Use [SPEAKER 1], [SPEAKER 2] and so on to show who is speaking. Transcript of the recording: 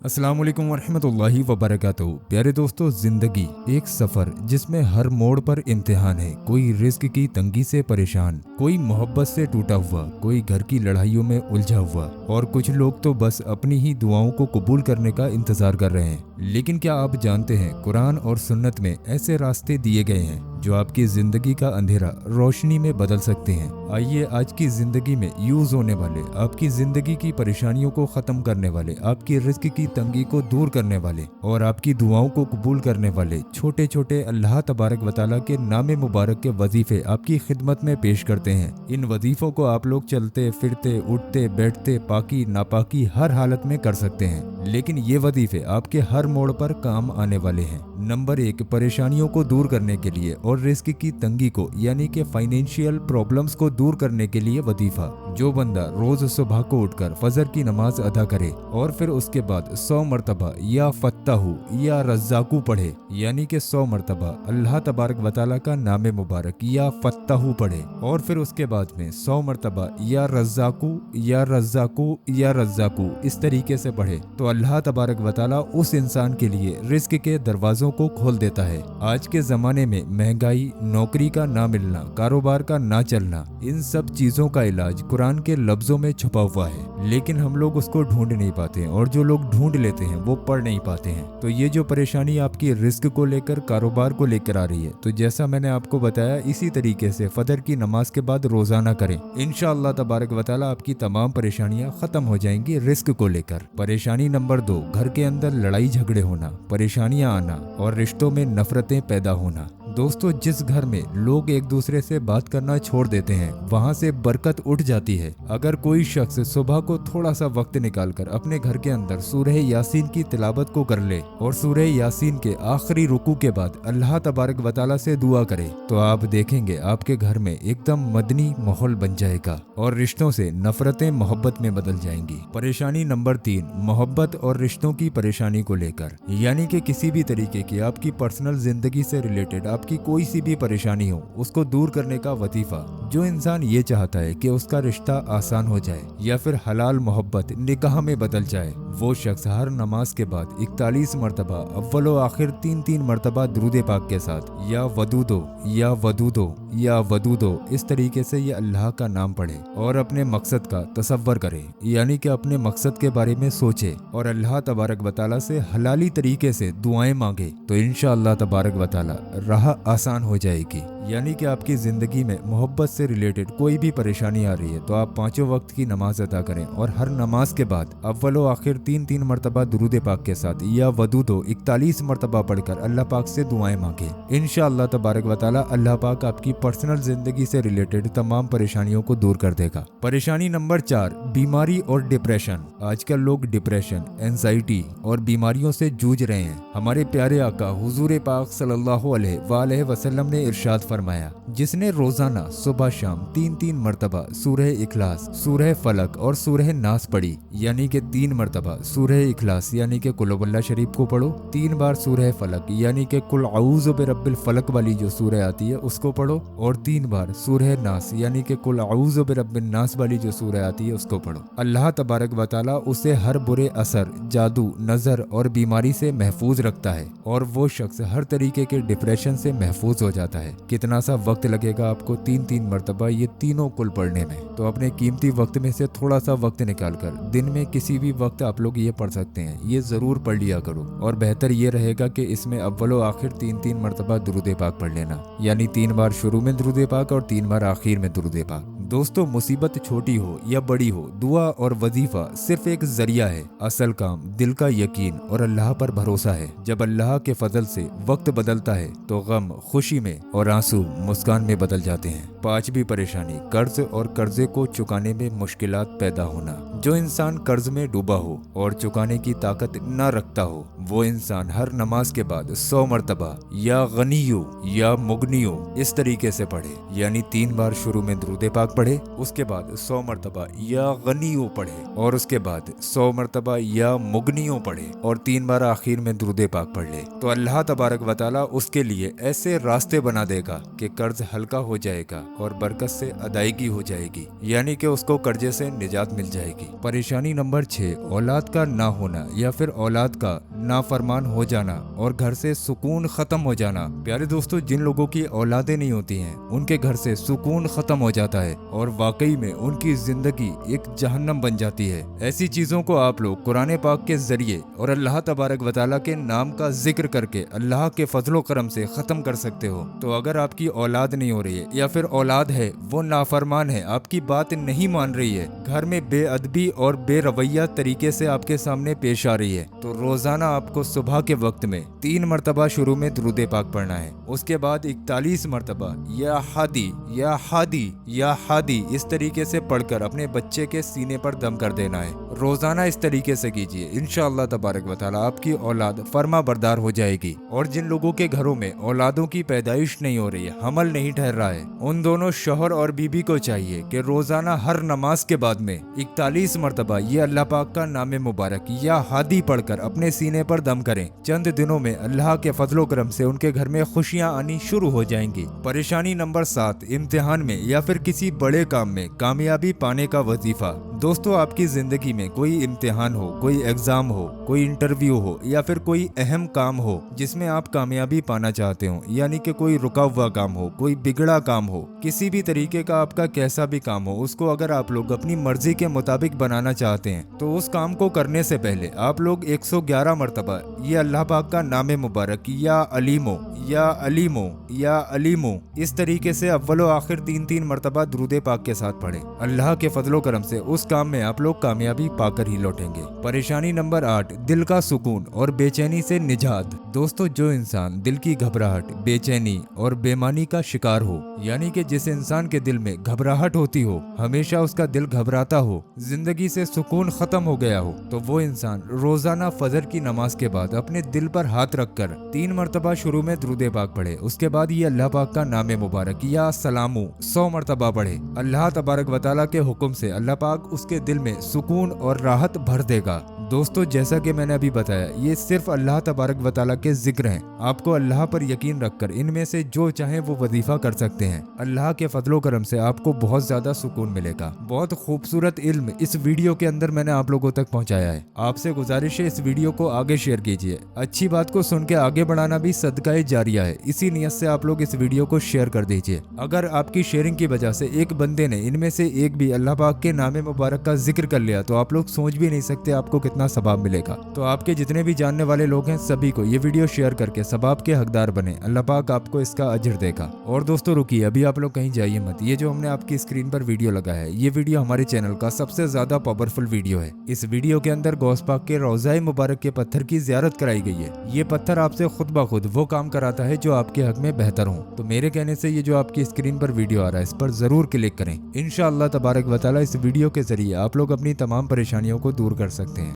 [SPEAKER 1] अस्सलाम वालेकुम वरहमतुल्लाहि वबरकातुहू। प्यारे दोस्तों, जिंदगी एक सफर जिसमें हर मोड़ पर इम्तिहान है। कोई रिस्क की तंगी से परेशान, कोई मोहब्बत से टूटा हुआ, कोई घर की लड़ाइयों में उलझा हुआ और कुछ लोग तो बस अपनी ही दुआओं को कबूल करने का इंतजार कर रहे हैं। लेकिन क्या आप जानते हैं, कुरान और सुन्नत में ऐसे रास्ते दिए गए हैं जो आपकी जिंदगी का अंधेरा रोशनी में बदल सकते हैं। आइए आज की जिंदगी में यूज होने वाले, आपकी जिंदगी की परेशानियों को खत्म करने वाले, आपकी रिस्क की तंगी को दूर करने वाले और आपकी दुआओं को कबूल करने वाले छोटे छोटे अल्लाह तबारक व तआला के नामे मुबारक के वजीफे आपकी खिदमत में पेश करते हैं। इन वजीफों को आप लोग चलते फिरते, उठते बैठते, पाकी नापाकी हर हालत में कर सकते हैं। लेकिन ये वजीफे आपके हर मोड़ पर काम आने वाले हैं। नंबर 1, परेशानियों को दूर करने के लिए और रिस्क की तंगी को यानी कि फाइनेंशियल प्रॉब्लम्स को दूर करने के लिए वजीफा। जो बंदा रोज सुबह को उठकर फजर की नमाज अदा करे और फिर उसके बाद 100 मरतबा या फत्ताहू या रज़्ज़ाकू पढ़े, यानी कि 100 मरतबा अल्लाह तबारक व तआला का नामे मुबारक या फत्ताहू पढ़े और फिर उसके बाद में 100 मरतबा या रज़्ज़ाकू या रज़्ज़ाकू या रज़्ज़ाकू इस तरीके से पढ़े तो अल्लाह तबारक व तआला उस इंसान के लिए रिस्क के दरवाजों को खोल देता है। आज के जमाने में महंगाई, नौकरी का ना मिलना, कारोबार का ना चलना, इन सब चीजों का इलाज कुरान के लफ्जों में छुपा हुआ है, लेकिन हम लोग उसको ढूंढ नहीं पाते और जो लोग ढूंढ लेते हैं वो पढ़ नहीं पाते हैं। तो ये जो परेशानी आपकी रिस्क को लेकर, कारोबार को लेकर आ रही है, तो जैसा मैंने आपको बताया इसी तरीके से फजर की नमाज के बाद रोजाना करें। इंशाअल्लाह तबारक व तआला आपकी तमाम परेशानियां खत्म हो जाएंगी रिस्क को लेकर। परेशानी नंबर 2, घर के अंदर लड़ाई झगड़े होना, परेशानियां आना और रिश्तों में नफरतें पैदा होना। दोस्तों, जिस घर में लोग एक दूसरे से बात करना छोड़ देते हैं वहां से बरकत उठ जाती है। अगर कोई शख्स सुबह को थोड़ा सा वक्त निकालकर अपने घर के अंदर सूरह यासीन की तिलावत को कर ले और सूरह यासीन के आखिरी रुकू के बाद अल्लाह तबारक व तआला से दुआ करे तो आप देखेंगे आपके घर में एकदम मदनी माहौल बन जाएगा और रिश्तों से नफरतें मोहब्बत में बदल जाएंगी। परेशानी नंबर 3, मोहब्बत और रिश्तों की परेशानी को लेकर, यानी कि किसी भी तरीके की आपकी पर्सनल जिंदगी से रिलेटेड आपकी कोई सी भी परेशानी हो, उसको दूर करने का वजीफा। जो इंसान ये चाहता है कि उसका रिश्ता आसान हो जाए या फिर हलाल मोहब्बत निकाह में बदल जाए, वो शख्स हर नमाज के बाद 41 मरतबा अव्वल व आखिर 3-3 मरतबा दुरूद पाक के साथ या वदूदो या वदूदो या वदूदो इस तरीके से ये अल्लाह का नाम पढ़े और अपने मकसद का तसव्वुर करे, यानी कि अपने मकसद के बारे में सोचे और अल्लाह तबारक व तआला से हलाली तरीके से दुआएं मांगे तो इंशाअल्लाह तबारक व तआला राह आसान हो जाएगी। यानी कि आपकी जिंदगी में मोहब्बत से रिलेटेड कोई भी परेशानी आ रही है तो आप 5 वक्त की नमाज अदा करें और हर नमाज के बाद अव्वल व आखिर 3-3 मरतबा दुरूद पाक के साथ या वदूदो 41 मरतबा पढ़कर अल्लाह पाक से दुआएं मांगे। इंशाअल्लाह तबारक व तआला अल्लाह पाक आपकी पर्सनल जिंदगी से रिलेटेड तमाम परेशानियों को दूर कर देगा। परेशानी नंबर 4, बीमारी और डिप्रेशन। आजकल लोग डिप्रेशन, एंजाइटी और बीमारियों से जूझ रहे हैं। हमारे प्यारे आका हुजूर पाक सल्लल्लाहु अलैहि वसल्लम ने इरशाद फरमाया, जिसने रोजाना सुबह शाम 3-3 मरतबा सूरह इखलास, सूरह फलक और सूरह नास पढ़ी, यानी कि 3 मरतबा सूरह इखलास यानी कि कुल हुवल्लाह शरीफ को पढ़ो, 3 बार सूरह फलक यानी कि कुल औज़ु बिरब्बिल फलक वाली जो सूरह आती है उसको पढ़ो और 3 बार सूरह नास यानी कि कुल औज़ु बिरब्बिन नास वाली जो सूरह आती है उसको पढ़ो। अल्लाह तबारक व तआला उसे हर बुरे असर, जादू, नजर और बीमारी से महफूज रखता है और वो शख्स हर तरीके के डिप्रेशन से महफूज हो जाता है। कितना सा वक्त लगेगा आपको 3-3 मरतबा ये तीनों कुल पढ़ने में, तो अपने कीमती वक्त में से थोड़ा सा वक्त निकालकर दिन में किसी भी वक्त आप लोग ये पढ़ सकते हैं। ये जरूर पढ़ लिया करो और बेहतर ये रहेगा कि इसमें अव्वल व आखिर 3-3 मरतबा दुरूद पाक पढ़ लेना, यानी 3 बार शुरू में दुरूद पाक और 3 बार आखिर में दुरूद पाक। दोस्तों, मुसीबत छोटी हो या बड़ी हो, दुआ और वजीफा सिर्फ एक जरिया है। असल काम दिल का यकीन और अल्लाह पर भरोसा है। जब अल्लाह के फजल से वक्त बदलता है तो गम खुशी में और आंसू मुस्कान में बदल जाते हैं। 5वीं परेशानी, कर्ज और कर्जे को चुकाने में मुश्किलात पैदा होना। जो इंसान कर्ज में डूबा हो और चुकाने की ताकत न रखता हो, वो इंसान हर नमाज के बाद 100 मरतबा या गनियो या मुगनियो इस तरीके से पढ़े, यानी 3 बार शुरू में दुरूद पाक पढ़े, उसके बाद 100 मरतबा या गनियो पढ़े, और उसके बाद 100 मरतबा या मुगनियो पढ़े, और 3 बार आखिर में दुरूद पाक पढ़ ले, तो अल्लाह तबारक व तआला उसके लिए ऐसे रास्ते बना देगा कि कर्ज हल्का हो जाएगा और बरकत से अदायगी हो जाएगी, यानी कि उसको कर्जे से निजात मिल जाएगी। परेशानी नंबर 6, औलाद का ना होना या फिर औलाद का नाफरमान हो जाना और घर से सुकून खत्म हो जाना। प्यारे दोस्तों, जिन लोगों की औलादें नहीं होती हैं उनके घर से सुकून खत्म हो जाता है और वाकई में उनकी जिंदगी एक जहन्नम बन जाती है। ऐसी चीजों को आप लोग कुरान पाक के जरिए और अल्लाह तबारक व तआला के नाम का जिक्र करके अल्लाह के फजलो करम से खत्म कर सकते हो। तो अगर आपकी औलाद नहीं हो रही है या फिर औलाद है वो नाफरमान है, आपकी बात नहीं मान रही है, घर में बेअदबी और बेरवैया तरीके से आपके सामने पेश आ रही है, तो रोजाना आपको सुबह के वक्त में 3 मरतबा शुरू में दुरूद पाक पढ़ना है। उसके बाद 41 मरतबा या हादी या हादी या हादी इस तरीके से पढ़कर अपने बच्चे के सीने पर दम कर देना है। रोजाना इस तरीके से कीजिए, इंशाअल्लाह तबारक व तआला आपकी औलाद फर्मा बरदार हो जाएगी। और जिन लोगों के घरों में औलादों की पैदाइश नहीं हो रही है, हमल नहीं ठहर रहा है, उन दोनों शौहर और बीबी को चाहिए कि रोजाना हर नमाज के बाद में 41 मरतबा ये अल्लाह पाक का नाम मुबारक या हादी पढ़कर अपने सीने पर दम करें। चंद दिनों में अल्लाह के फजलो करम से उनके घर में खुशियां आनी शुरू हो जाएंगी। परेशानी नंबर 7, इम्तिहान में या फिर किसी बड़े काम में कामयाबी पाने का वजीफा। दोस्तों, आपकी जिंदगी में कोई इम्तिहान हो, कोई एग्जाम हो, कोई इंटरव्यू हो या फिर कोई अहम काम हो जिसमें आप कामयाबी पाना चाहते हो, यानी कि कोई रुका हुआ काम हो, कोई बिगड़ा काम हो, किसी भी तरीके का आपका कैसा भी काम हो, उसको अगर आप लोग अपनी मर्जी के मुताबिक बनाना चाहते हैं तो उस काम को करने से पहले आप लोग 111 मरतबा ये अल्लाह पाक का नाम मुबारक या अलीमो या अलीमो या अलीमो इस तरीके से अव्वलो आखिर 3-3 मरतबा दुरूद पाक के साथ पढ़ें। अल्लाह के फजलो करम से उस काम में आप लोग कामयाबी पाकर ही लौटेंगे। परेशानी नंबर 8, दिल का सुकून और बेचैनी से निजात। दोस्तों, जो इंसान दिल की घबराहट, बेचैनी और बेमानी का शिकार हो, यानी कि जिस इंसान के दिल में घबराहट होती हो, हमेशा उसका दिल घबराता हो, जिंदगी से सुकून खत्म हो गया हो, तो वो इंसान रोजाना फजर की नमाज के बाद अपने दिल पर हाथ रखकर 3 मरतबा शुरू में दुरूद पाक पढ़े। उसके बाद ये अल्लाह पाक का नाम मुबारक या सलामू 100 मरतबा पढ़े। अल्लाह तबारक व तआला के हुक्म से अल्लाह पाक उसके दिल में सुकून और राहत भर देगा। दोस्तों, जैसा कि मैंने अभी बताया, ये सिर्फ अल्लाह तबारक व तआला के जिक्र हैं। आपको अल्लाह पर यकीन रखकर इनमें से जो चाहे वो वजीफा कर सकते हैं। अल्लाह के फजलो करम से आपको बहुत ज्यादा सुकून मिलेगा। बहुत खूबसूरत इल्म इस वीडियो के अंदर मैंने आप लोगों तक पहुंचाया है। आपसे गुजारिश है इस वीडियो को आगे शेयर कीजिए। अच्छी बात को सुन के आगे बढ़ाना भी सदका जारिया है, इसी नियत से आप लोग इस वीडियो को शेयर कर दीजिए। अगर आपकी शेयरिंग की वजह से एक बंदे ने इनमें से एक भी अल्लाह पाक के नाम मुबारक का जिक्र कर लिया तो आप लोग सोच भी नहीं सकते आपको कितना सवाब मिलेगा। तो आपके जितने भी जानने वाले लोग हैं सभी को ये वीडियो शेयर करके सवाब के हकदार बने। अल्लाह पाक आपको इसका अजर देगा। और दोस्तों रुकिए, अभी आप लोग कहीं जाइए मत। ये जो हमने आपकी स्क्रीन पर वीडियो लगा है, ये वीडियो हमारे चैनल का सबसे ज्यादा पावरफुल वीडियो है। इस वीडियो के अंदर गौस पाक के रोज़ाए मुबारक के पत्थर की जियारत कराई गई है। ये पत्थर आपसे खुद ब खुद वो काम कराता है जो आपके हक में बेहतर हो। तो मेरे कहने से ये जो आपकी स्क्रीन पर वीडियो आ रहा है, इस पर जरूर क्लिक करें। इंशाअल्लाह तबारक व तआला इस वीडियो के जरिए आप लोग अपनी तमाम परेशानियों को दूर कर सकते हैं।